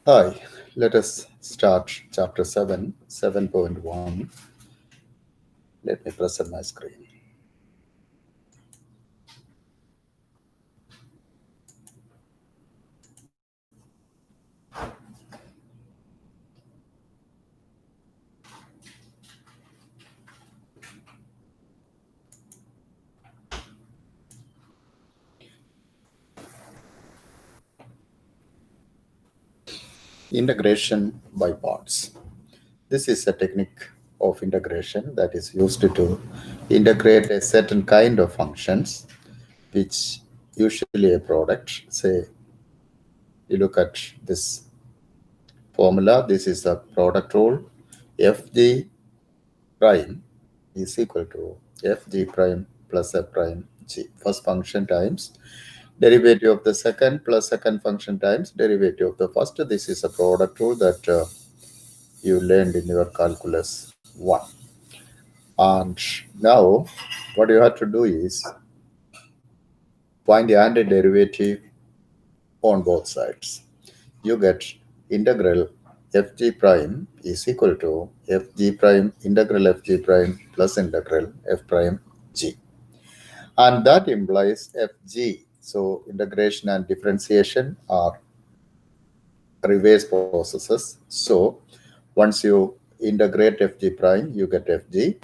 Hi, let us start chapter 7, 7.1. Let me present my screen. Integration by parts. This is a technique of integration that is used to integrate a certain kind of functions, which usually a product. Say, you look at this formula. This is the product rule. Fg prime is equal to Fg prime plus f prime g. First function times derivative of the second plus second function times derivative of the first. This is a product rule that you learned in your calculus 1. And now what you have to do is find the antiderivative on both sides. You get integral fg prime is equal to fg prime integral fg prime plus integral f prime g. And that implies fg. So integration and differentiation are reverse processes. So once you integrate fg prime, you get fg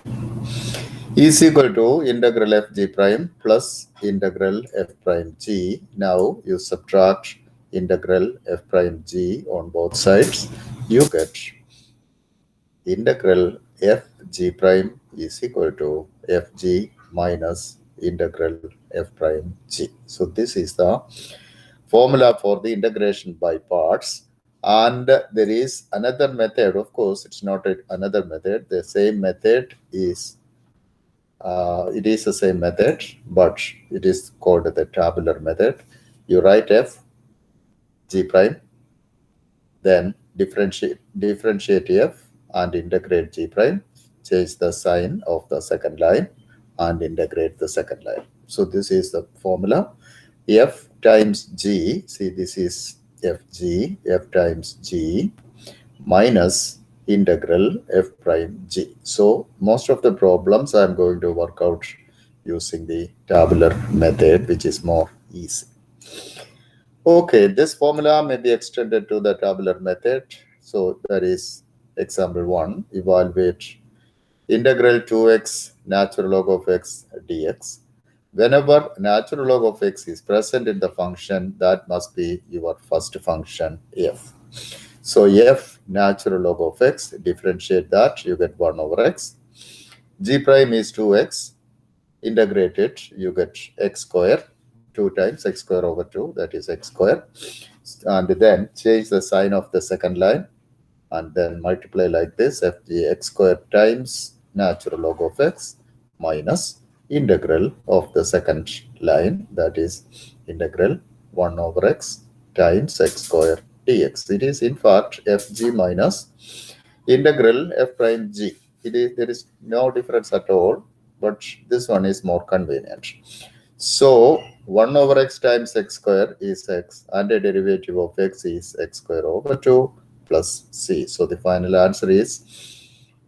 is equal to integral fg prime plus integral f prime g. Now you subtract integral f prime g on both sides. You get integral fg prime is equal to fg minus integral f prime g. So this is the formula for the integration by parts. And there is another method. Of course, it's not another method. The same method is it is the same method, but it is called the tabular method. You write f g prime, then differentiate f and integrate g prime, change the sign of the second line and integrate the second line. So this is the formula. F times g, see this is fg, f times g minus integral f prime g. So most of the problems I'm going to work out using the tabular method, which is more easy. Okay, this formula may be extended to the tabular method. So that is example 1. Evaluate integral 2x natural log of x dx. Whenever natural log of x is present in the function, that must be your first function f. So f natural log of x, differentiate that, you get 1 over x. G prime is 2x, integrate it, you get x square, 2 times x square over 2, that is x square. And then change the sign of the second line and then multiply like this, fg x square times natural log of x minus integral of the second line, that is integral 1 over x times x square dx. It is in fact fg minus integral f prime g. There is no difference at all, but this one is more convenient. So 1 over x times x square is x, and the derivative of x is x square over 2 plus c. So the final answer is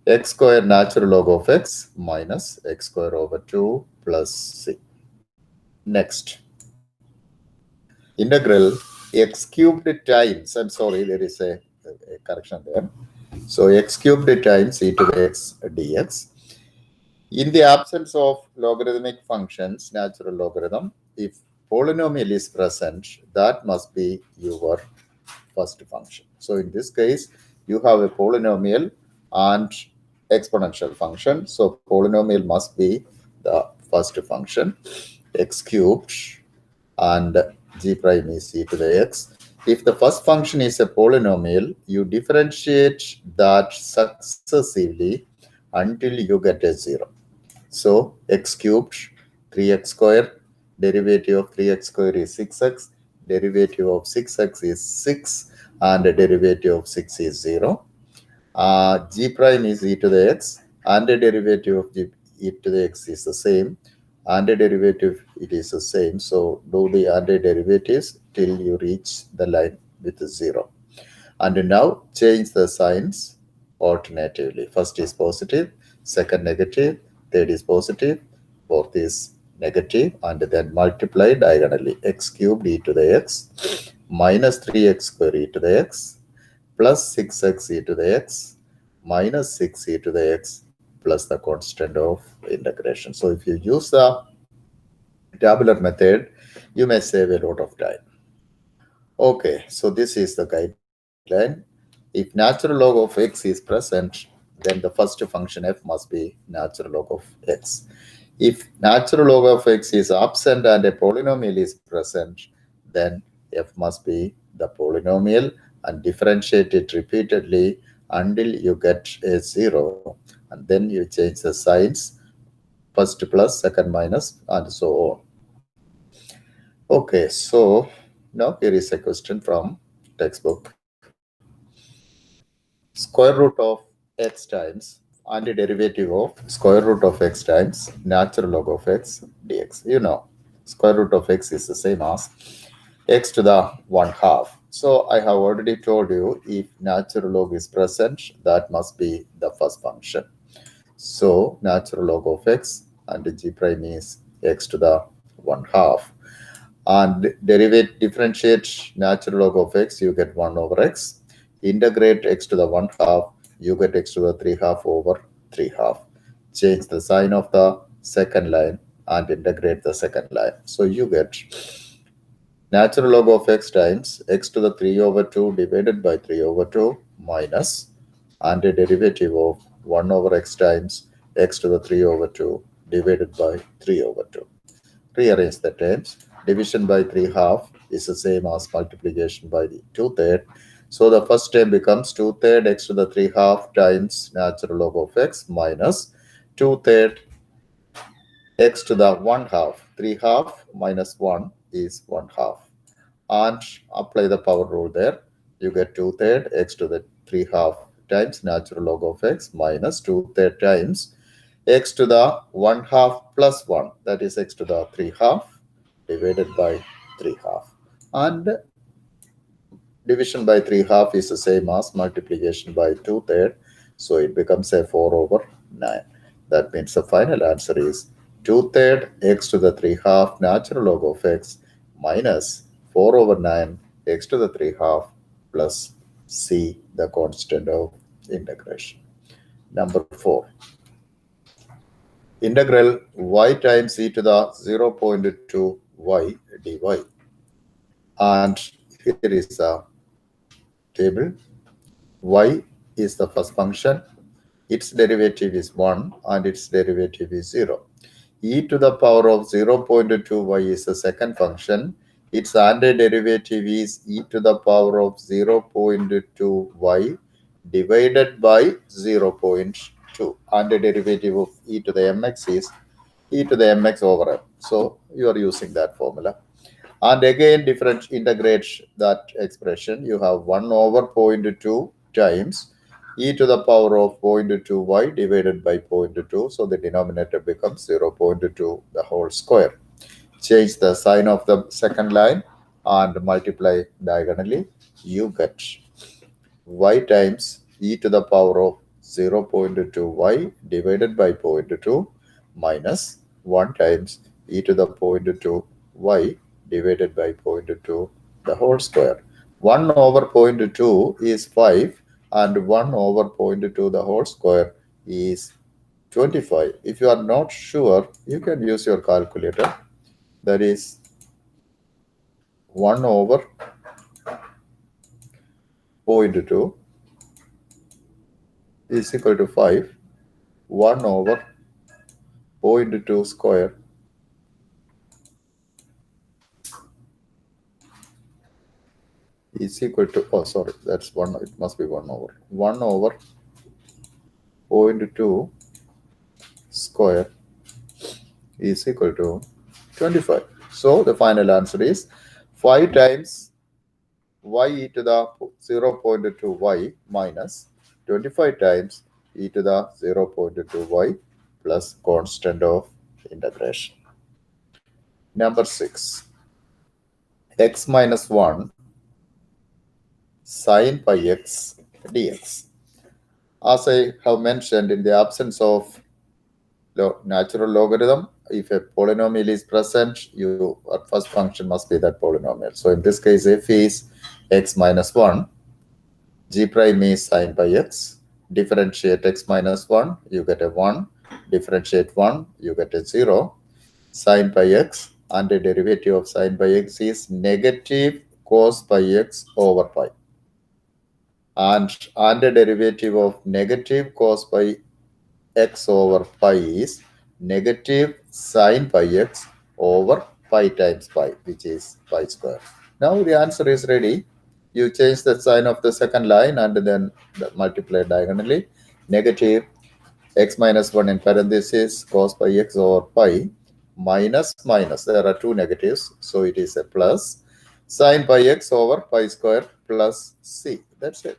x square natural log of x minus x square over 2 plus c. Next, integral x cubed times, I'm sorry, there is a correction there. So x cubed times e to the x dx. In the absence of logarithmic functions, natural logarithm, if polynomial is present, that must be your first function. So in this case, you have a polynomial and exponential function. So polynomial must be the first function, x cubed and g prime is e to the x. If the first function is a polynomial, you differentiate that successively until you get a 0. So x cubed, 3x square, derivative of 3x square is 6x, derivative of 6x is 6, and the derivative of 6 is 0. G prime is e to the x, and the derivative of e to the x is the same, and the derivative it is the same. So do the derivatives till you reach the line with 0. And now change the signs alternatively. First is positive, second negative, third is positive, fourth is negative, and then multiply diagonally. X cubed e to the x minus 3x square e to the x plus 6x e to the x minus 6 e to the x plus the constant of integration. So if you use the tabular method, you may save a lot of time. Okay, so this is the guideline. If natural log of x is present, then the first function f must be natural log of x. If natural log of x is absent and a polynomial is present, then f must be the polynomial and differentiate it repeatedly until you get a 0, and then you change the signs, first plus, second minus, and so on. Okay, so now here is a question from textbook. Square root of x times antiderivative of square root of x times natural log of x dx. You know, square root of x is the same as x to the 1/2. So I have already told you, if natural log is present, that must be the first function. So natural log of x and g prime is x to the 1/2. And differentiate natural log of x, you get 1 over x. Integrate x to the 1/2, you get x to the 3/2 over 3/2. Change the sign of the second line and integrate the second line. So you get natural log of x times x to the 3 over 2 divided by 3 over 2 minus and a derivative of 1 over x times x to the 3 over 2 divided by 3 over 2. Rearrange the terms. Division by 3/2 is the same as multiplication by the 2/3. So the first term becomes 2/3 x to the 3/2 times natural log of x minus 2/3 x to the 1/2. 3/2 minus 1 is 1/2. And apply the power rule there. You get 2/3 x to the 3/2 times natural log of x minus 2/3 times x to the 1/2 plus 1, that is x to the 3/2 divided by 3/2. And division by 3/2 is the same as multiplication by 2/3. So it becomes a 4 over 9. That means the final answer is 2/3 x to the 3/2 natural log of x minus 4 over 9 x to the 3/2 plus c, the constant of integration. Number 4. Integral y times e to the 0.2 y dy. And here is the table. Y is the first function. Its derivative is 1 and its derivative is 0. E to the power of 0.2 y is the second function. Its antiderivative is e to the power of 0.2 y divided by 0.2. Antiderivative of e to the mx is e to the mx over m. So you are using that formula. And again, integrate that expression. You have 1 over 0.2 times e to the power of 0.2 y divided by 0.2. So the denominator becomes 0.2 the whole square. Change the sign of the second line and multiply diagonally. You get y times e to the power of 0.2 y divided by 0.2 minus 1 times e to the 0.2 y divided by 0.2 the whole square. 1 over 0.2 is 5 and 1 over 0.2 the whole square is 25. If you are not sure, you can use your calculator. That is 1 over 0.2 is equal to 5. 1 over 0.2 square is equal to, oh sorry, that's 1, it must be 1 over 0.2 square is equal to 25. So the final answer is 5 times y e to the 0.2 y minus 25 times e to the 0.2 y plus constant of integration. Number 6. X minus 1 sine pi x dx. As I have mentioned, in the absence of natural logarithm, if a polynomial is present, your first function must be that polynomial. So in this case, f is x minus 1, g prime is sine pi x, differentiate x minus 1, you get a 1, differentiate 1, you get a 0, sine pi x, and the derivative of sine pi x is negative cos pi x over pi. And the derivative of negative cos pi x over pi is negative sine pi x over pi times pi, which is pi square. Now the answer is ready. You change the sign of the second line and then multiply diagonally. Negative x minus 1 in parenthesis cos pi x over pi minus minus. There are two negatives, so it is a plus sine pi x over pi square plus c. That's it.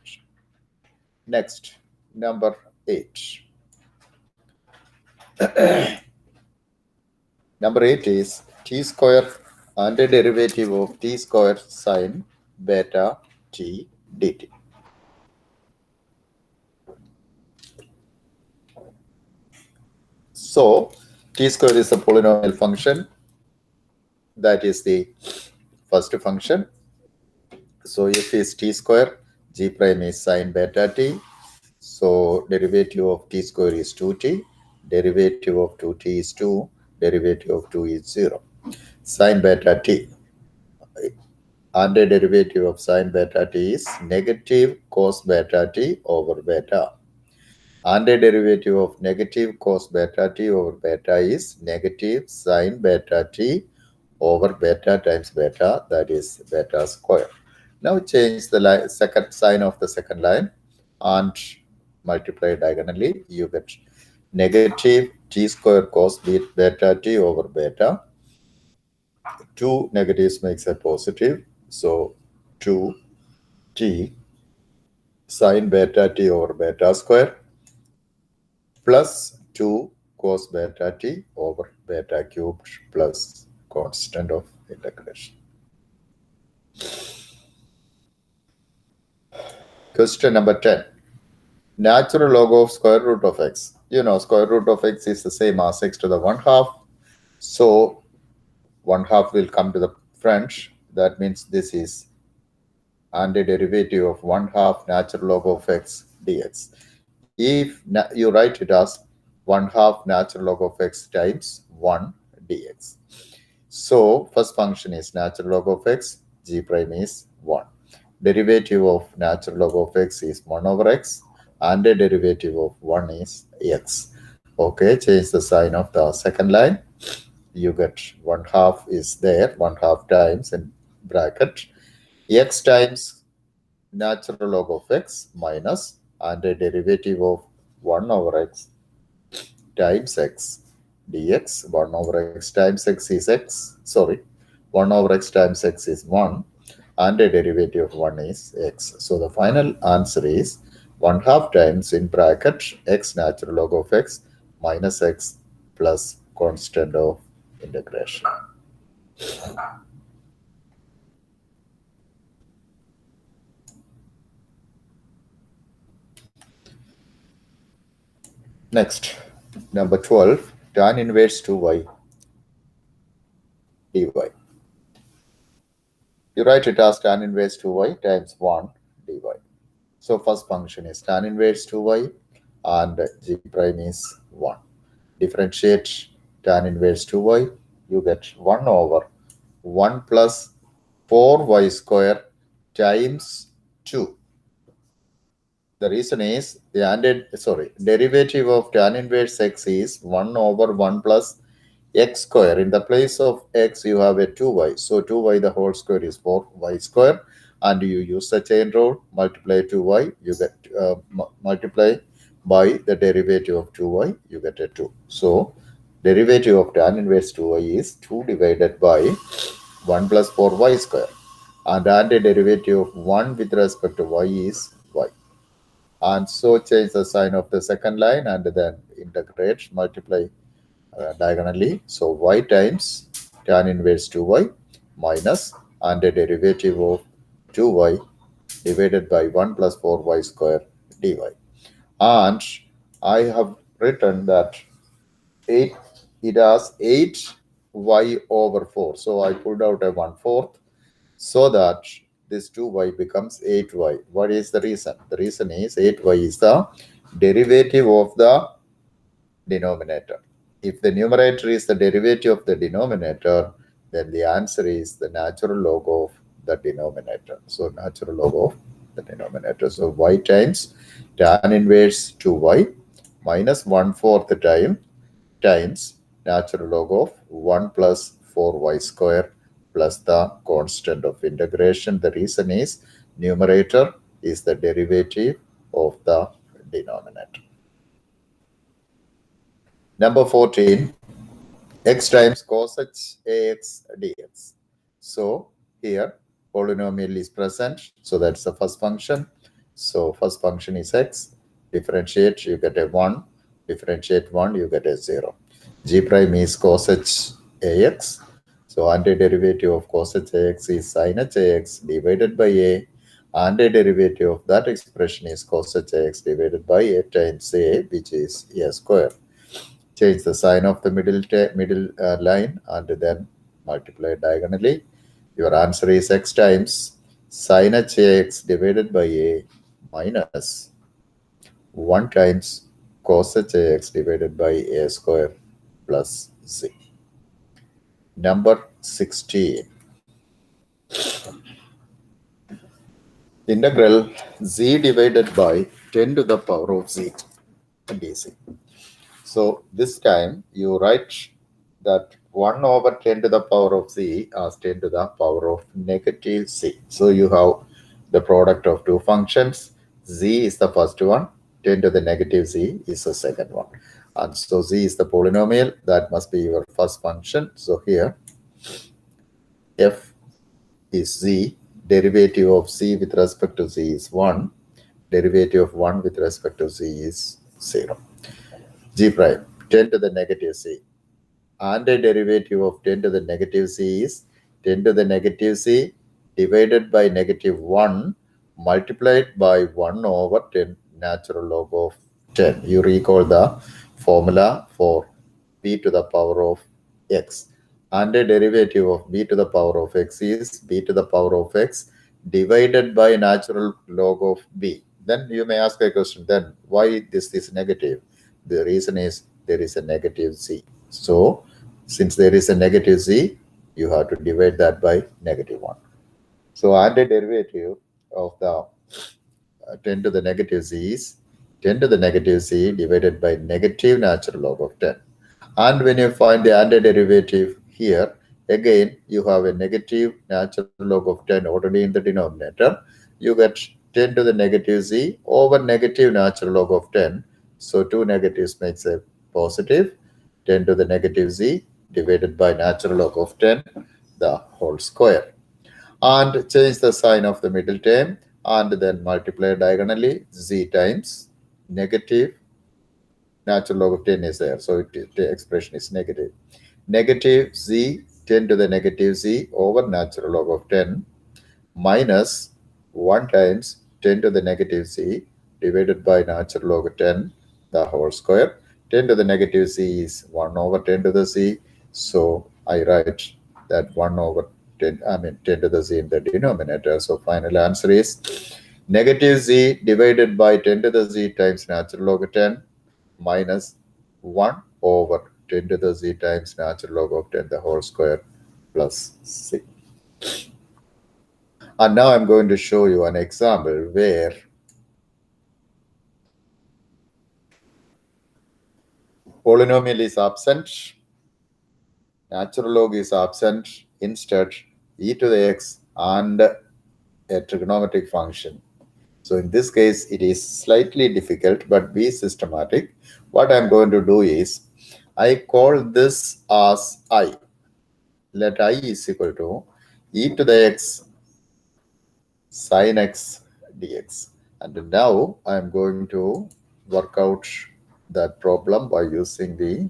Next, number 8. Number 8 is t square and the derivative of t square sine beta t dt. So t square is a polynomial function. That is the first function. So f is t square, g prime is sine beta t. So derivative of t square is 2t, derivative of 2t is 2, derivative of 2 is 0. Sine beta t, and the derivative of sine beta t is negative cos beta t over beta. And the derivative of negative cos beta t over beta is negative sine beta t over beta times beta, that is beta square. Now change the second sign of the second line and multiply diagonally. You get negative t square cos beta t over beta. Two negatives makes a positive. So 2t sine beta t over beta square plus 2 cos beta t over beta cubed plus constant of integration. Question number 10. Natural log of square root of x. You know, square root of x is the same as x to the 1/2. So 1/2 will come to the front. That means this is and the derivative of 1/2 natural log of x dx. If you write it as 1/2 natural log of x times 1 dx. So first function is natural log of x, g prime is 1. Derivative of natural log of x is 1 over x, and the derivative of 1 is x. Okay, change the sign of the second line. You get 1/2 is there, 1/2 times in bracket, x times natural log of x minus and the derivative of 1 over x times x dx. 1 over x times x is x, sorry, 1 over x times x is 1 and the derivative of 1 is x. So the final answer is 1/2 times in bracket x natural log of x minus x plus constant of integration. Next, number 12, tan inverse 2y dy. You write it as tan inverse 2y times 1 dy. So first function is tan inverse 2y and g prime is 1. Differentiate tan inverse 2y, you get 1 over 1 plus 4y square times 2. The reason is the derivative of tan inverse x is 1 over 1 plus x square. In the place of x, you have a 2y. So 2y the whole square is 4y square. And you use the chain rule, multiply 2y, you get multiply by the derivative of 2y, you get a 2. So derivative of tan inverse 2y is 2 divided by 1 plus 4y square. And the derivative of 1 with respect to y is y. And so change the sign of the second line and then integrate, multiply diagonally. So y times tan inverse 2y minus and the derivative of 2y divided by 1 plus 4y square dy. And I have written that 8, it has 8y over 4. So I pulled out a 1/4 so that this 2y becomes 8y. What is the reason? The reason is 8y is the derivative of the denominator. If the numerator is the derivative of the denominator, then the answer is the natural log of the denominator. So natural log of the denominator. So y times tan inverse 2y minus 1/4 times natural log of 1 plus 4y square plus the constant of integration. The reason is numerator is the derivative of the denominator. Number 14, x times cos h ax dx. So here polynomial is present. So that's the first function. So first function is x. Differentiate, you get a 1. Differentiate 1, you get a 0. G prime is cos h ax. So antiderivative of cos h ax is sin h ax divided by a. Antiderivative of that expression is cos h ax divided by a times a, which is a square. Change the sign of the middle line and then multiply diagonally. Your answer is x times sin h ax divided by a minus 1 times cos h ax divided by a square plus z. Number 16. Integral z divided by 10 to the power of z dz. So this time you write that 1 over 10 to the power of z as 10 to the power of negative z. So you have the product of two functions. Z is the first one, 10 to the negative z is the second one. And so z is the polynomial, that must be your first function. So here f is z, derivative of z with respect to z is 1, derivative of 1 with respect to z is 0. G prime, 10 to the negative z. Antiderivative of 10 to the negative z is 10 to the negative z divided by negative 1 multiplied by 1 over 10 natural log of 10. You recall the formula for b to the power of x. Antiderivative of b to the power of x is b to the power of x divided by natural log of b. Then you may ask a question, then why this is negative? The reason is there is a negative z. So since there is a negative z, you have to divide that by negative 1. So antiderivative of the 10 to the negative z is 10 to the negative z divided by negative natural log of 10. And when you find the antiderivative here, again you have a negative natural log of 10 already in the denominator. You get 10 to the negative z over negative natural log of 10. So two negatives makes a positive. 10 to the negative z divided by natural log of 10, the whole square. And change the sign of the middle term and then multiply diagonally z times negative natural log of 10 is there. So the expression is negative. Negative z 10 to the negative z over natural log of 10 minus 1 times 10 to the negative z divided by natural log of 10, the whole square. 10 to the negative z is 1 over 10 to the z. So I write that 1 over 10, 10 to the z in the denominator. So final answer is negative z divided by 10 to the z times natural log of 10 minus 1 over 10 to the z times natural log of 10 the whole square plus c. And now I'm going to show you an example where polynomial is absent, natural log is absent, instead e to the x and a trigonometric function. So in this case, it is slightly difficult, but be systematic. What I'm going to do is, I call this as I. Let I is equal to e to the x sin x dx. And now I'm going to work out that problem by using the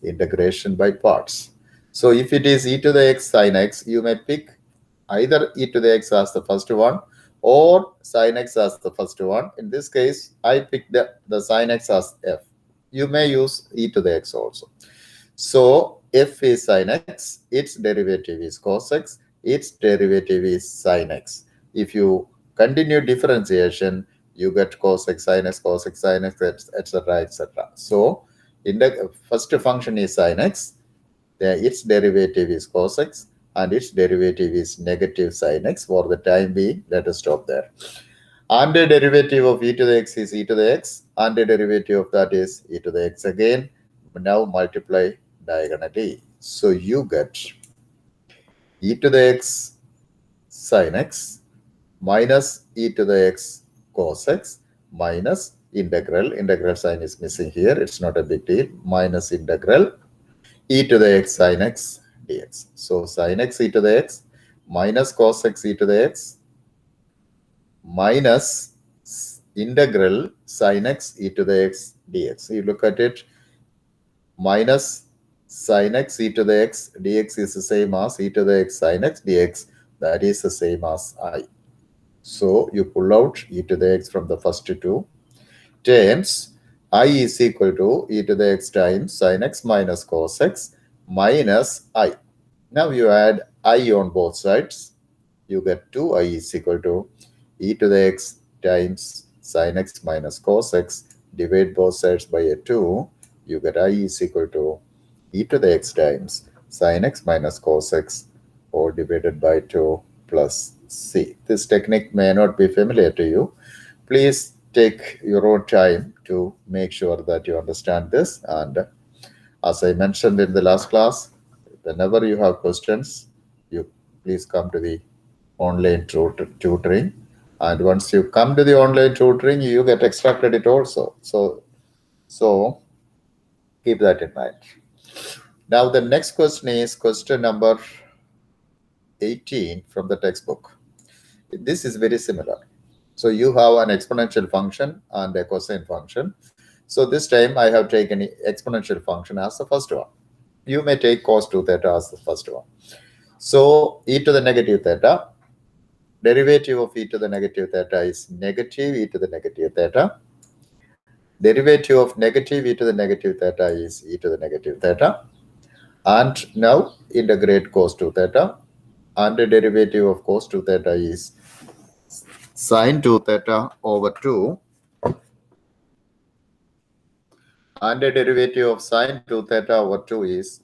integration by parts. So if it is e to the x sin x, you may pick either e to the x as the first one or sin x as the first one. In this case, I picked the sin x as f. You may use e to the x also. So f is sin x, its derivative is cos x, its derivative is sin x. If you continue differentiation, you get cos x, sin x, etc., etc. So in the first function is sin x, its derivative is cos x, and its derivative is negative sin x. For the time being, let us stop there. And the derivative of e to the x is e to the x, and the derivative of that is e to the x again. Now multiply diagonally. So you get e to the x sin x minus e to the x cos x minus integral sign is missing here. It's not a big deal. Minus integral e to the x sin x dx. So sin x e to the x minus cos x e to the x minus integral sin x e to the x dx. You look at it, minus sin x e to the x dx is the same as e to the x sin x dx. That is the same as I. So you pull out e to the x from the first two terms. I is equal to e to the x times sin x minus cos x minus I. Now you add I on both sides. You get 2i is equal to e to the x times sin x minus cos x. Divide both sides by a 2. You get I is equal to e to the x times sin x minus cos x, all divided by 2 plus c. This technique may not be familiar to you. Please take your own time to make sure that you understand this. And as I mentioned in the last class, whenever you have questions, you please come to the online tutoring. And once you come to the online tutoring, you get extra credit also. So keep that in mind. Now the next question is question number 18 from the textbook. This is very similar. So you have an exponential function and a cosine function. So this time I have taken exponential function as the first one. You may take cos 2 theta as the first one. So e to the negative theta, derivative of e to the negative theta is negative e to the negative theta. Derivative of negative e to the negative theta is e to the negative theta. And now integrate cos 2 theta. And the derivative of cos 2 theta is sine 2 theta over 2. And the derivative of sine 2 theta over 2 is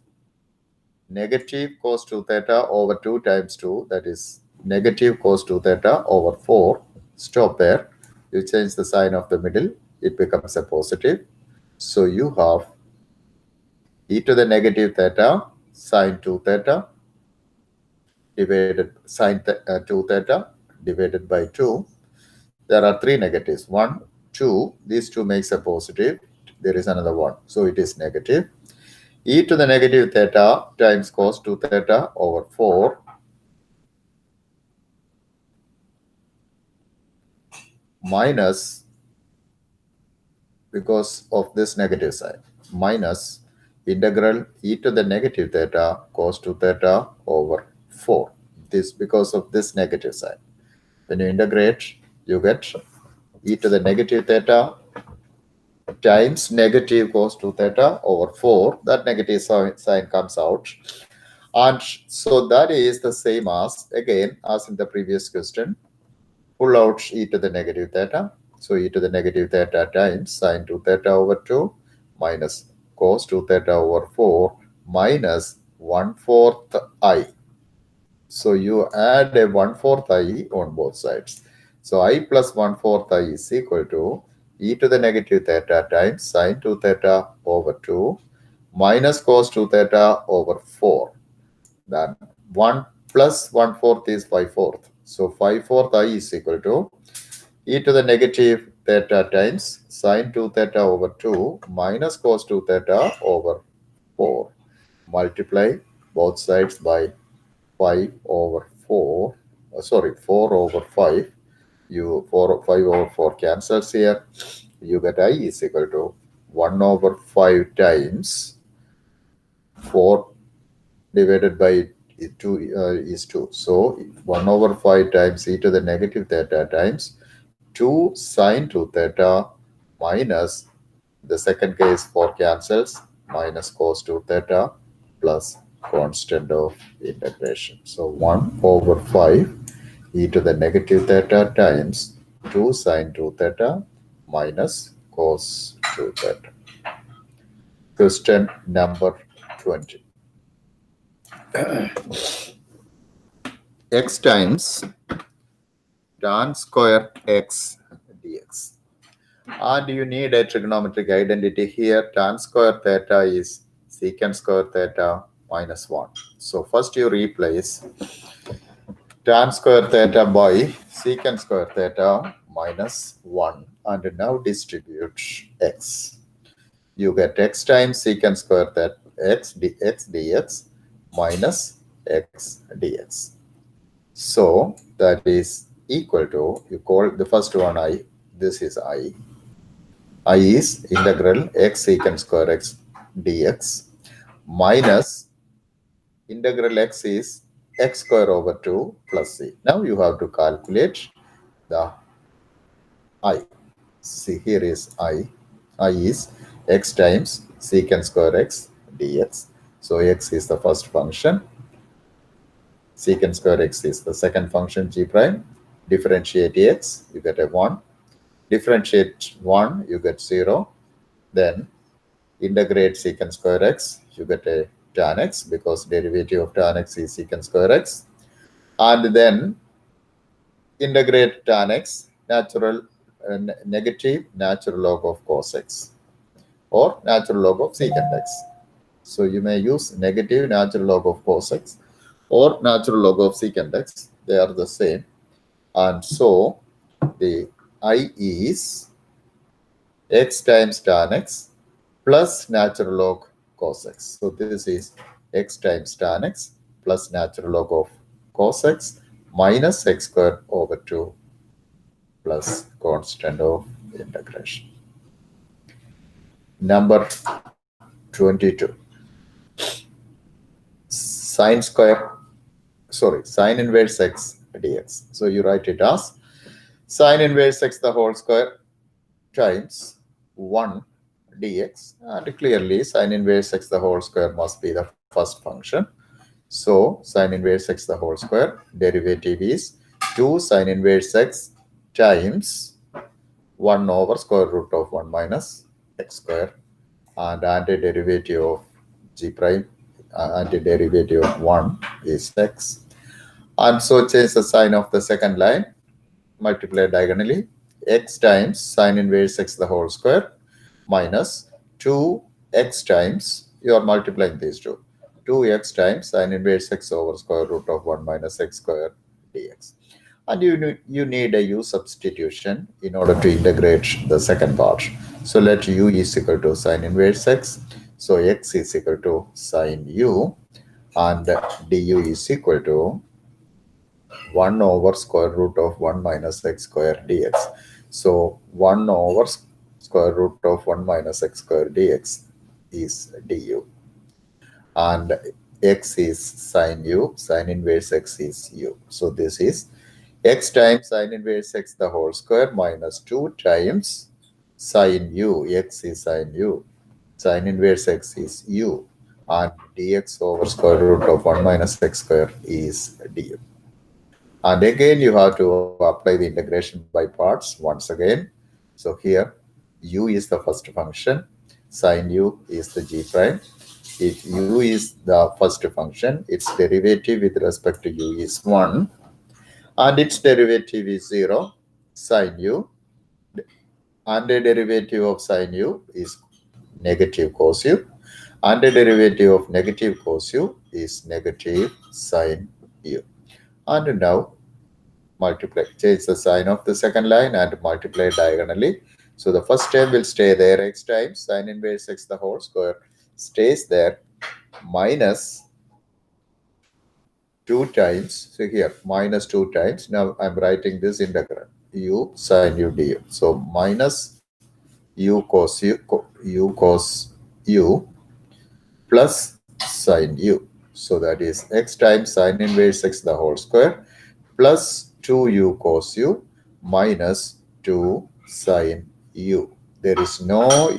negative cos 2 theta over 2 times 2. That is negative cos 2 theta over 4. Stop there. You change the sign of the middle. It becomes a positive. So you have e to the negative theta sine 2 theta divided sine 2 theta divided by 2. There are three negatives. 1, 2. These two makes a positive. There is another one. So it is negative. E to the negative theta times cos 2 theta over 4 minus, because of this negative sign, minus integral e to the negative theta cos 2 theta over 4. This because of this negative sign. When you integrate, you get e to the negative theta times negative cos 2 theta over 4. That negative sign comes out. And so that is the same as, again, as in the previous question. Pull out e to the negative theta. So e to the negative theta times sine 2 theta over 2 minus cos 2 theta over 4 minus 1/4 I. So you add a 1/4 I on both sides. So I plus 1/4 I is equal to e to the negative theta times sine 2 theta over 2 minus cos 2 theta over 4. Then 1 plus 1/4 is 5/4. So 5/4 I is equal to e to the negative theta times sine 2 theta over 2 minus cos 2 theta over 4. Multiply both sides by 5 over 4. 4 over 5. 5 over 4 cancels here. You get I is equal to 1 over 5 times 4 divided by is 2. So 1 over 5 times e to the negative theta times 2 sine 2 theta minus, the second case 4 cancels, minus cos 2 theta plus constant of integration. So 1 over 5 e to the negative theta times 2 sine 2 theta minus cos 2 theta. Question number 20. X times tan square x dx. And you need a trigonometric identity here. Tan square theta is secant square theta minus 1. So first you replace tan square theta by secant square theta minus 1 and now distribute x. You get x times secant square theta x dx minus x dx. So that is equal to, you call the first one I, this is I. I is integral x secant square x dx minus integral x is x square over 2 plus c. Now you have to calculate the I. See, here is I. I is x times secant square x dx. So x is the first function. Secant square x is the second function g prime. Differentiate x, you get a 1. Differentiate 1, you get 0. Then integrate secant square x, you get a tan x because derivative of tan x is secant square x. And then integrate tan x, negative natural log of cos x or natural log of secant x. So you may use negative natural log of cos x or natural log of secant x. They are the same. And so the I is x times tan x plus natural log cos x. So this is x times tan x plus natural log of cos x minus x squared over 2 plus constant of integration. Number 22. Sine inverse x dx. So you write it as sine inverse x the whole square times 1 dx, and clearly sine inverse x the whole square must be the first function. So sine inverse x the whole square derivative is 2 sine inverse x times 1 over square root of 1 minus x square, and antiderivative of g prime, antiderivative of 1 is x. And so change the sign of the second line, multiply diagonally, x times sine inverse x the whole square minus 2x times, you are multiplying these two, 2x times sine inverse x over square root of 1 minus x square dx. And you need a u substitution in order to integrate the second part. So let u is equal to sine inverse x. So x is equal to sine u, and du is equal to 1 over square root of 1 minus x square dx. So 1 over square root of 1 minus x square dx is du. And x is sine u, sine inverse x is u. So this is x times sine inverse x the whole square minus 2 times sine u. X is sine u. Sine inverse x is u. And dx over square root of 1 minus x square is du. And again, you have to apply the integration by parts once again. So here, u is the first function. Sine u is the g prime. If u is the first function, its derivative with respect to u is 1. And its derivative is 0, sine u. And the derivative of sine u is negative cos u. And the derivative of negative cos u is negative sine u. And now multiply, change the sign of the second line and multiply diagonally. So the first term will stay there, x times sine inverse x the whole square stays there, minus 2 times. So here, minus 2 times. Now I'm writing this integral, u sine u du. So minus u cos u plus sine u. So that is x times sine inverse x the whole square plus 2u cos u minus 2 sine u. There is no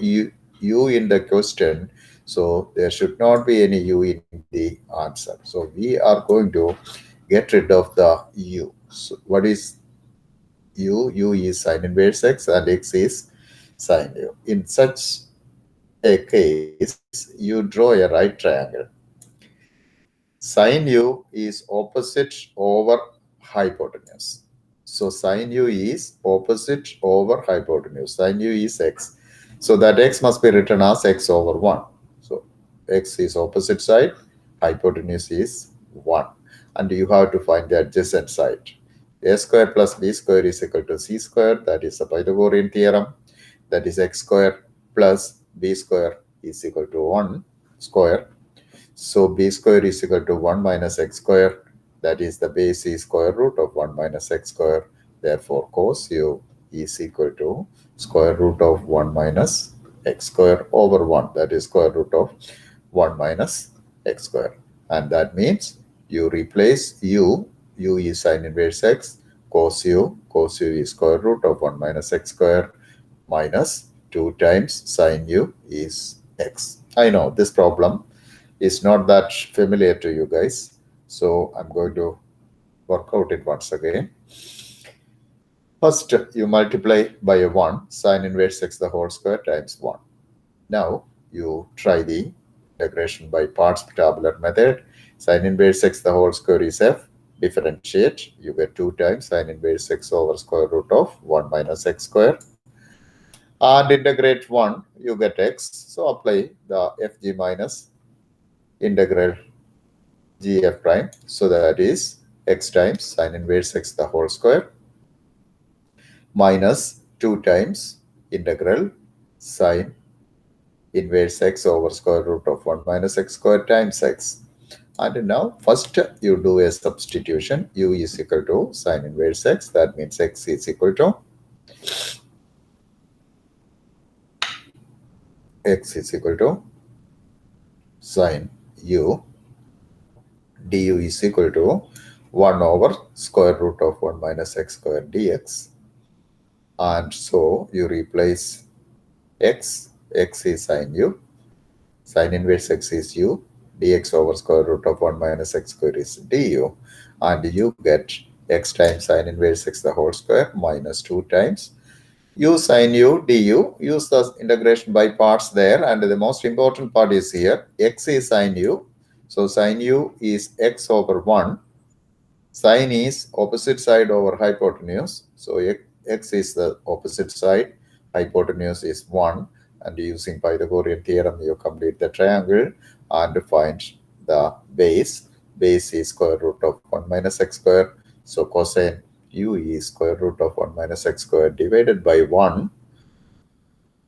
u in the question, so there should not be any u in the answer. So we are going to get rid of the u. So what is u? U is sine inverse x and x is sine u. In such a case, you draw a right triangle. Sine u is opposite over hypotenuse. So sine u is opposite over hypotenuse. Sine u is x. So that x must be written as x over 1. So x is opposite side, hypotenuse is 1. And you have to find the adjacent side. A square plus b square is equal to c square. That is the Pythagorean theorem. That is x square plus b square is equal to 1 square. So b square is equal to 1 minus x square. That is the base is square root of 1 minus x square. Therefore, cos u is equal to square root of 1 minus x square over 1. That is square root of 1 minus x square. And that means you replace u is sine inverse x, cos u is square root of 1 minus x square minus 2 times sine u is x. I know this problem is not that familiar to you guys. So I'm going to work out it once again. First, you multiply by a 1, sine inverse x the whole square times 1. Now, you try the integration by parts tabular method. Sine inverse x the whole square is f. Differentiate, you get 2 times sine inverse x over square root of 1 minus x square. And integrate 1, you get x. So apply the fg minus integral gf prime. So that is x times sine inverse x the whole square minus 2 times integral sine inverse x over square root of 1 minus x square times x. And now first you do a substitution. U is equal to sine inverse x. That means x is equal to sine u. Du is equal to 1 over square root of 1 minus x square dx. And so you replace x is sine u, sine inverse x is u, dx over square root of 1 minus x square is du, and you get x times sine inverse x the whole square minus 2 times u sine u du. Use the integration by parts there, and the most important part is here. X is sine u, so sine u is x over 1. Sine is opposite side over hypotenuse, so x is the opposite side, hypotenuse is 1, and using Pythagorean theorem you complete the triangle and find the base. Base is square root of 1 minus x square, so cosine u is square root of 1 minus x square divided by 1,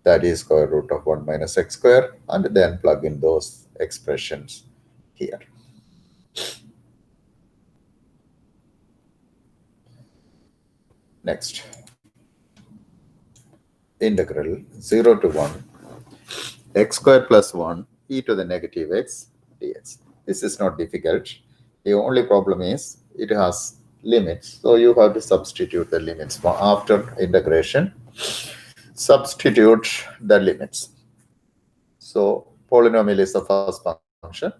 that is square root of 1 minus x square, and then plug in those expressions here. Next, integral 0 to 1 x square plus 1 e to the negative x dx. This is not difficult. The only problem is it has limits, so you have to substitute the limits. After integration, substitute the limits. So polynomial is the first function,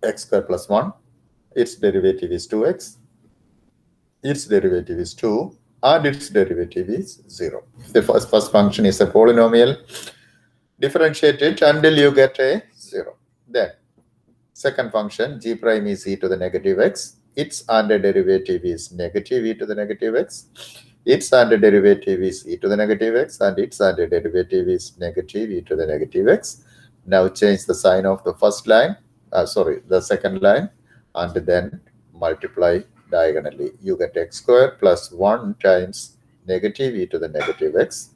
x square plus 1, its derivative is 2x, its derivative is 2, and its derivative is 0. If the first function is a polynomial, differentiate it until you get a 0. Then second function, g prime is e to the negative x. Its antiderivative is negative e to the negative x. Its antiderivative is e to the negative x, and its antiderivative is negative e to the negative x. Now change the sign of the first line, the second line, and then multiply diagonally. You get x square plus 1 times negative e to the negative x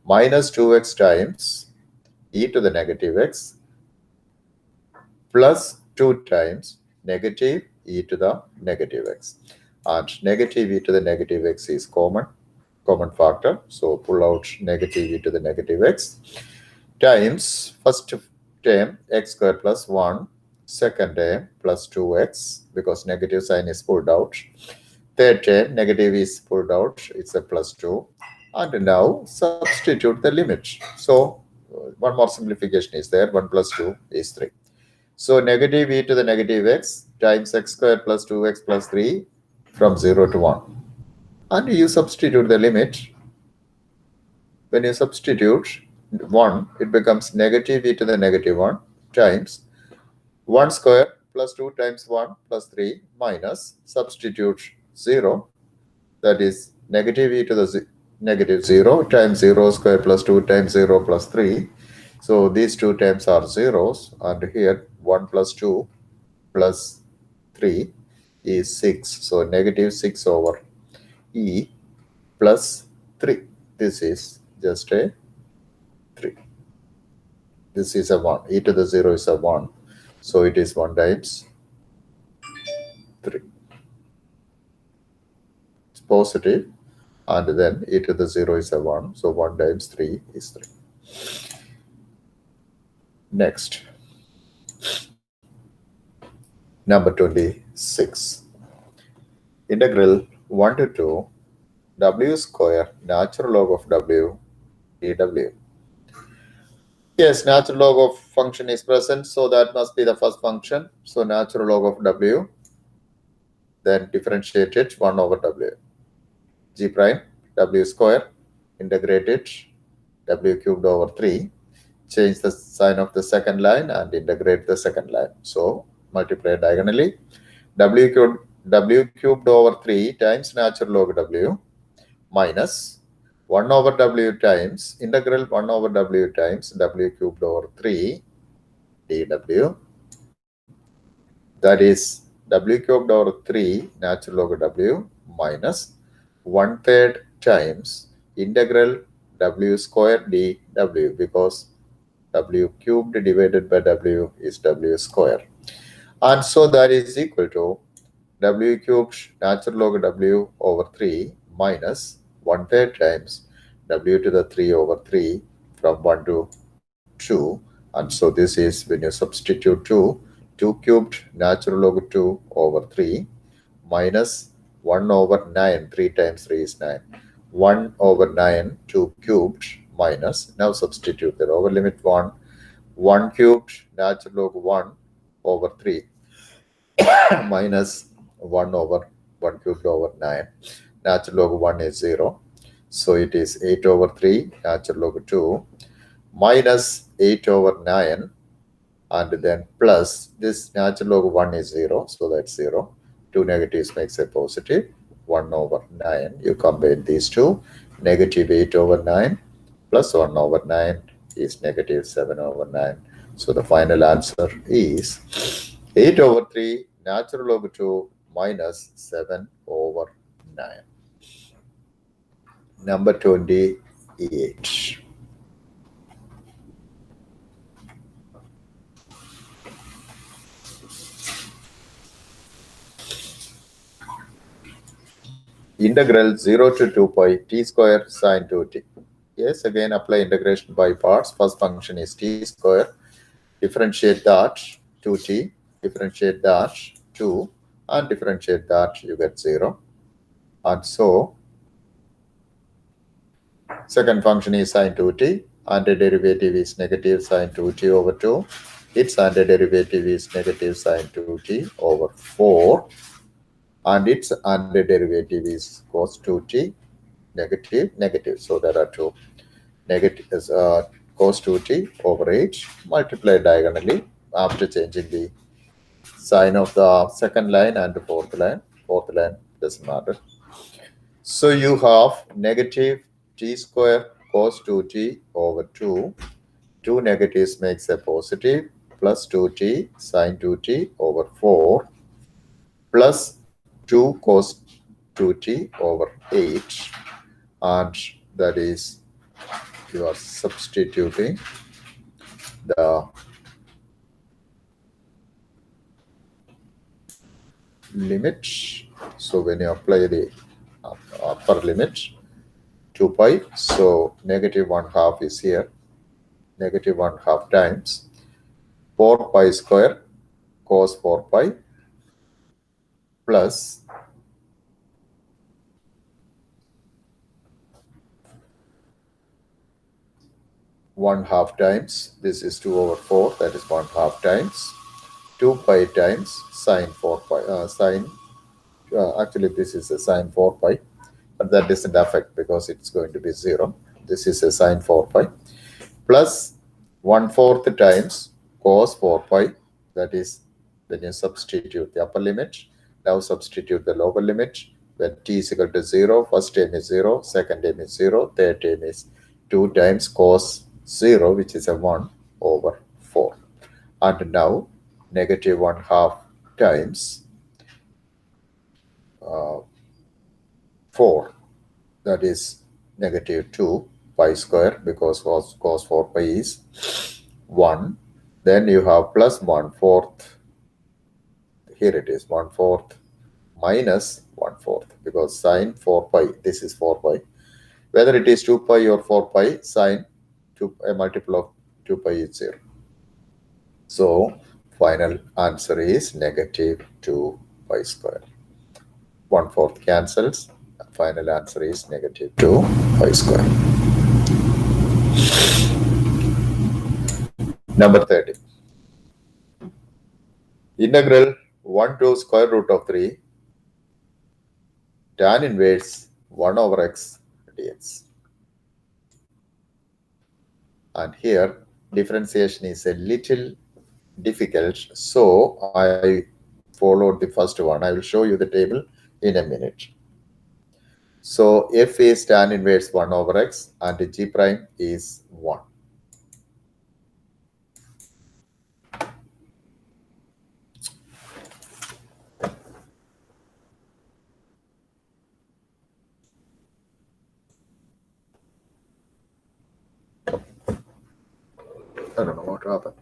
minus 2x times e to the negative x plus 2 times negative e to the negative x. And negative e to the negative x is common factor. So pull out negative e to the negative x times first term x square plus 1 Second term plus 2x because negative sign is pulled out. Third term negative is pulled out, it's a plus 2. And now substitute the limit. So one more simplification is there, 1 plus 2 is 3. So negative e to the negative x times x square plus 2x plus 3 from 0 to 1. And you substitute the limit. When you substitute 1, it becomes negative e to the negative 1 times 1 square plus 2 times 1 plus 3 minus substitute 0, that is negative e to the negative 0 times 0 square plus 2 times 0 plus 3. So these two terms are zeros, and here 1 plus 2 plus 3 is 6. So negative 6 over e plus 3. This is just a 3. This is a 1. E to the 0 is a 1. So it is 1 times 3. It's positive, and then e to the 0 is a 1. So 1 times 3 is 3. Next. Number 26. Integral 1 to 2 w square natural log of w dw. Yes, natural log of function is present, so that must be the first function. So natural log of w, then differentiate it 1 over w. G prime w square, integrate it w cubed over 3. Change the sign of the second line and integrate the second line. So multiply diagonally. W cubed over 3 times natural log w minus 1 over w times integral 1 over w times w cubed over 3 dw. That is w cubed over 3 natural log w minus 1/3 times integral w square dw, because w cubed divided by w is w square. And so that is equal to w cubed natural log w over 3 minus 1/3 times w to the 3 over 3 from 1 to 2. And so this is, when you substitute 2 cubed natural log 2 over 3 minus 1 over 9, 3 times 3 is 9. 1 over 9, 2 cubed minus, now substitute the over limit 1 cubed natural log 1 over 3 minus 1 over 1 cubed over 9. Natural log 1 is 0. So it is 8 over 3 natural log 2 minus 8 over 9, and then plus this natural log 1 is 0. So that's 0. 2 negatives makes a positive. 1 over 9. You combine these two. Negative 8 over 9 plus 1 over 9 is negative 7 over 9. So the final answer is 8 over 3 natural log 2 minus 7 over 9. Number 28. Integral 0 to 2 pi t square sine 2t. Yes, again apply integration by parts. First function is t square. Differentiate that 2t, differentiate that 2, and differentiate that, you get 0. And so second function is sine 2t. Antiderivative is negative sine 2t over 2. Its antiderivative is negative sine 2t over 4. And its antiderivative is cos 2t, negative, negative. So there are two negatives, cos 2t over 8, multiply diagonally after changing the sign of the second line and the fourth line. Fourth line doesn't matter. So you have negative t square cos 2t over 2. 2 negatives makes a positive, plus 2t sine 2t over 4 plus 2 cos 2t over 8, and that is, you are substituting the limit. So when you apply the upper limit 2 pi, so negative 1/2 is here, negative 1/2 times 4 pi square cos 4 pi plus 1/2 times, this is 2 over 4, that is 1/2 times 2 pi times sine 4 pi, actually this is a sine 4 pi, but that doesn't affect because it's going to be 0. This is a sine 4 pi plus 1/4 times cos 4 pi, that is when you substitute the upper limit. Now substitute the lower limit. When t is equal to 0, first term is 0, second term is 0, third term is 2 times cos 0, which is a 1 over 4. And now negative 1/2 times 4, that is negative 2 pi square, because cos 4 pi is 1. Then you have plus 1/4. Here it is 1/4 minus 1/4, because sine 4 pi, this is 4 pi. Whether it is 2 pi or 4 pi, sine a multiple of 2 pi is 0. So final answer is negative 2 pi square. 1/4 cancels. Final answer is negative 2 pi square. Number 30. Integral 1 to square root of 3 tan inverse 1 over x dx. And here differentiation is a little difficult, so I followed the first one. I will show you the table in a minute. So f is tan inverse 1 over x and g prime is 1. I don't know what happened.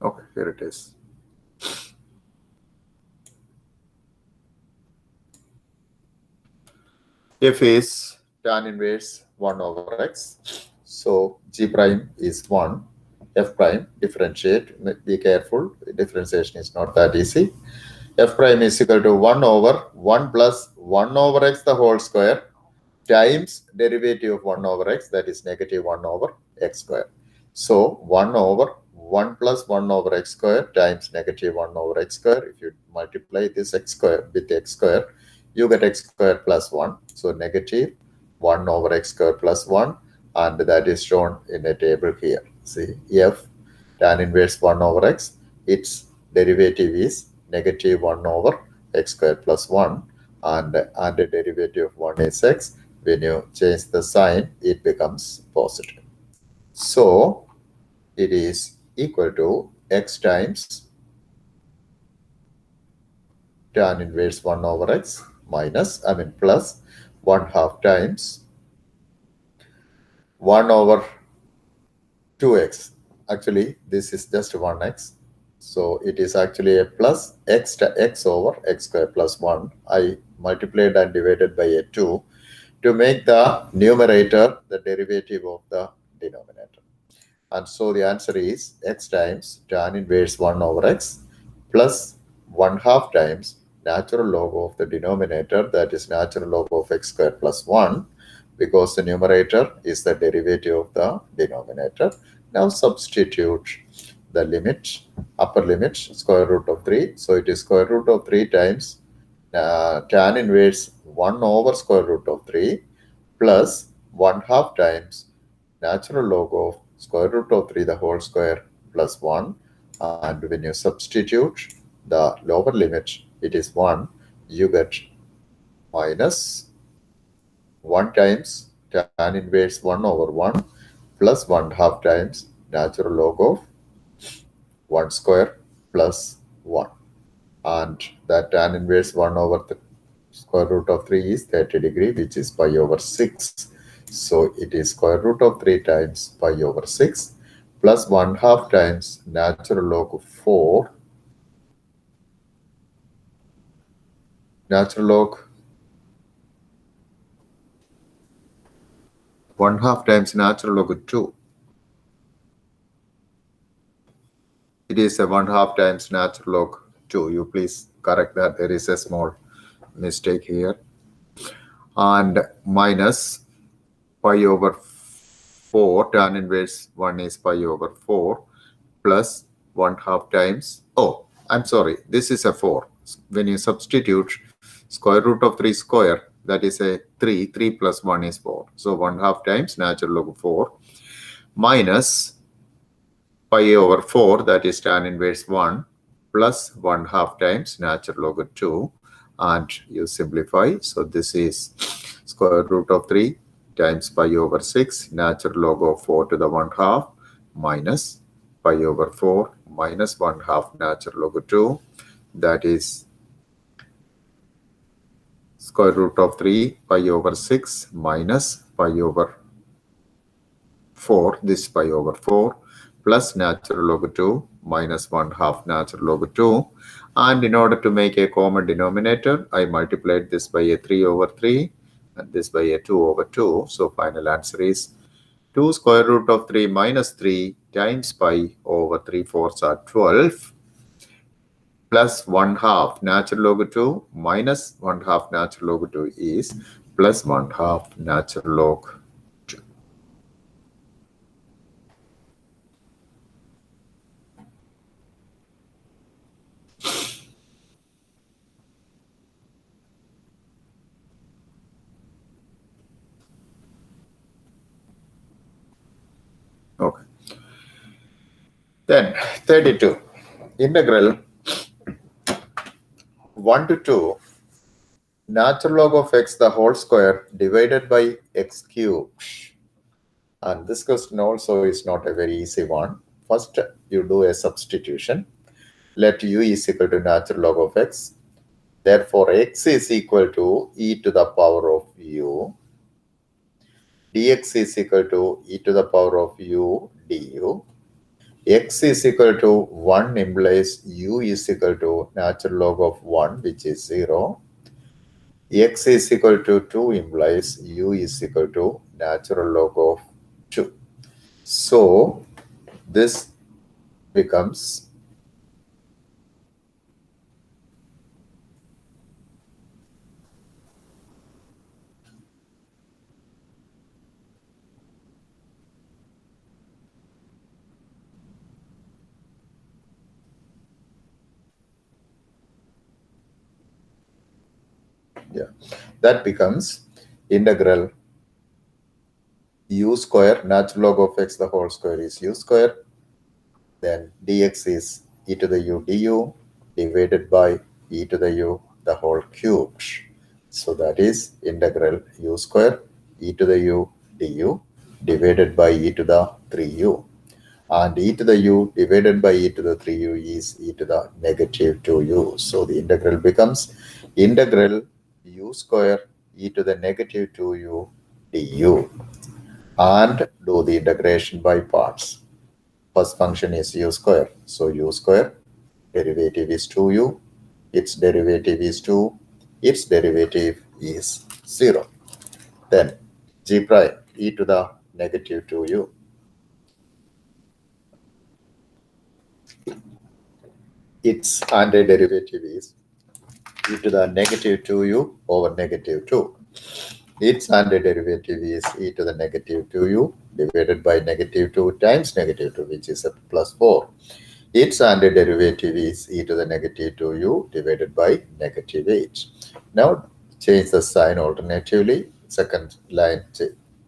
Okay, here it is. F is tan inverse 1 over x. So g prime is 1. F prime, differentiate, be careful, differentiation is not that easy. F prime is equal to 1 over 1 plus 1 over x the whole square times derivative of 1 over x, that is negative 1 over x square. So 1 over 1 plus 1 over x square times negative 1 over x square. If you multiply this x square with x square, you get x square plus 1. So negative 1 over x square plus 1, and that is shown in a table here. See, f tan inverse 1 over x, its derivative is negative 1 over x square plus 1, and the derivative of 1 is x. When you change the sign, it becomes positive. So it is equal to x times tan inverse 1 over x minus, plus 1/2 times 1 over 2x. Actually, this is just 1x. So it is actually a plus x over x square plus 1. I multiplied and divided by a 2 to make the numerator the derivative of the denominator. And so the answer is x times tan inverse 1 over x plus 1/2 times natural log of the denominator, that is natural log of x square plus 1, because the numerator is the derivative of the denominator. Now substitute the limit, upper limit, square root of 3. So it is square root of 3 times tan inverse 1 over square root of 3 plus 1/2 times natural log of square root of 3 the whole square plus 1. And when you substitute the lower limit, it is 1, you get minus 1 times tan inverse 1 over 1 plus 1/2 times natural log of 1 square plus 1. And that tan inverse 1 over the square root of 3 is 30 degree, which is pi over 6. So it is square root of 3 times pi over 6 plus 1/2 times natural log of 4, natural log 1/2 times natural log of 2. It is a 1/2 times natural log 2. You please correct that. There is a small mistake here. And minus pi over 4, tan inverse 1 is pi over 4, plus 1/2 times, oh, I'm sorry, this is a 4. When you substitute square root of 3 square, that is a 3, 3 plus 1 is 4. So 1/2 times natural log of 4 minus pi over 4, that is tan inverse 1, plus 1/2 times natural log of 2, and you simplify. So this is square root of 3 times pi over 6, natural log of 4 to the 1/2, minus pi over 4 minus 1/2 natural log of 2, that is square root of 3 pi over 6 minus pi over 4, this pi over 4, plus natural log of 2 minus 1/2 natural log of 2. And in order to make a common denominator, I multiplied this by a 3 over 3 and this by a 2 over 2. So final answer is 2 square root of 3 minus 3 times pi over 3/4 are 12, plus 1/2 natural log of 2 minus 1/2 natural log of 2 is plus 1/2 natural log 2. Okay. Then 32. Integral 1 to 2 natural log of x the whole square divided by x cubed. And this question also is not a very easy one. First, you do a substitution. Let u is equal to natural log of x. Therefore, x is equal to e to the power of u. Dx is equal to e to the power of u du. X is equal to 1 implies u is equal to natural log of 1, which is 0. X is equal to 2 implies u is equal to natural log of 2. So this becomes that becomes integral u square, natural log of x the whole square is u square, then dx is e to the u du divided by e to the u the whole cubed. So that is integral u square e to the u du divided by e to the 3u. And e to the u divided by e to the 3u is e to the negative 2u. So the integral becomes integral u square e to the negative 2u du. And do the integration by parts. First function is u square. So u square, derivative is 2u. Its derivative is 2. Its derivative is 0. Then g prime e to the negative 2u. Its antiderivative is e to the negative 2u over negative 2. Its antiderivative is e to the negative 2u divided by negative 2 times negative 2, which is a plus 4. Its antiderivative is e to the negative 2u divided by negative 8. Now change the sign alternatively. Second line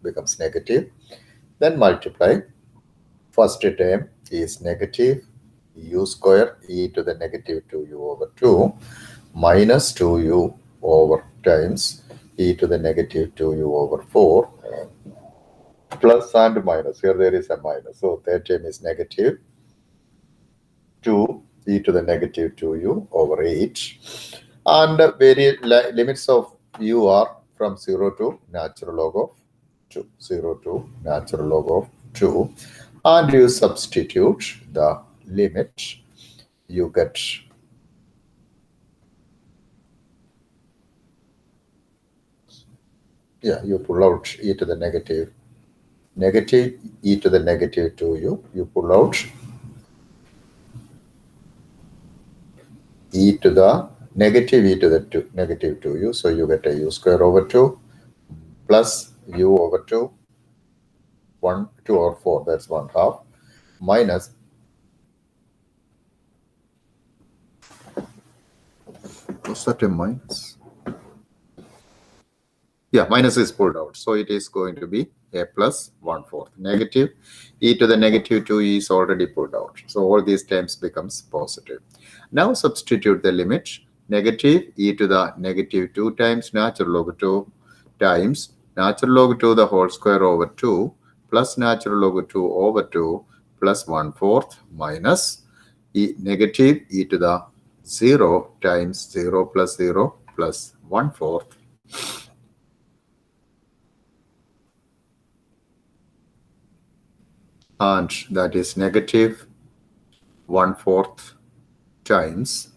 becomes negative. Then multiply. First term is negative u square e to the negative 2u over 2 minus 2u over times e to the negative 2u over 4 plus and minus. Here there is a minus. So third term is negative 2 e to the negative 2u over 8. And limits of u are from 0 to natural log of 2. 0 to natural log of 2. and you substitute the limit, you get you pull out e to the negative e to the negative 2u, you pull out e to the negative e to the negative 2u, so you get a u square over 2 plus u over 2, 1, 2 or 4, that's 1 half, minus what's that a minus? Yeah, minus is pulled out, so it is going to be a plus 1/4. Negative e to the negative 2 is already pulled out, so all these terms becomes positive. Now substitute the limit, negative e to the negative 2 times natural log 2 times natural log 2 the whole square over 2 plus natural log 2 over 2 plus 1/4 minus negative e to the 0 times 0 plus 0 plus 1/4. And that is negative 1/4 times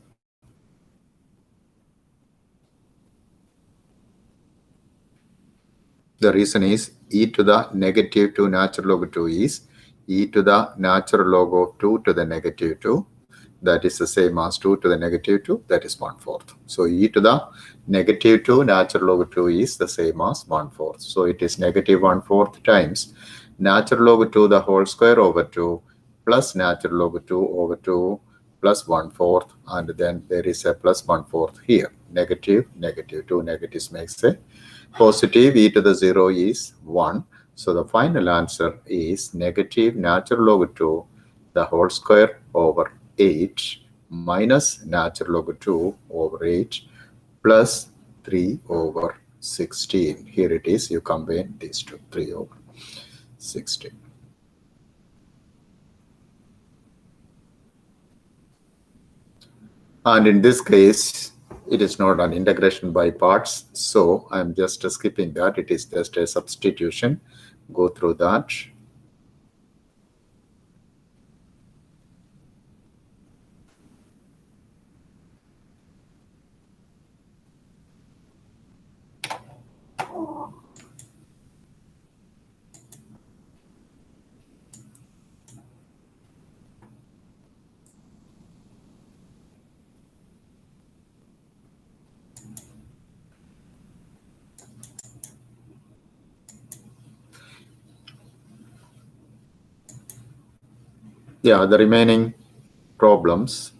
the reason is e to the negative 2 natural log 2 is e to the natural log of 2 to the negative 2, that is the same as 2 to the negative 2, that is 1/4. So e to the negative 2 natural log 2 is the same as 1/4. So it is negative 1/4 times natural log 2 the whole square over 2 plus natural log 2 over 2 plus 1/4, and then there is a plus 1/4 here. Negative, negative, 2 negatives makes a positive. E to the 0 is 1. So the final answer is negative natural log 2 the whole square over 8 minus natural log 2 over 8 plus 3 over 16. Here it is, you combine these two, 3 over 16. And in this case, it is not an integration by parts, so I'm just skipping that. It is just a substitution. Go through that. Yeah, the remaining problems.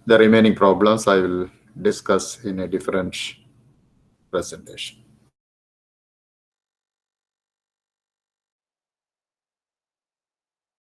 The remaining problems I will discuss in a different presentation.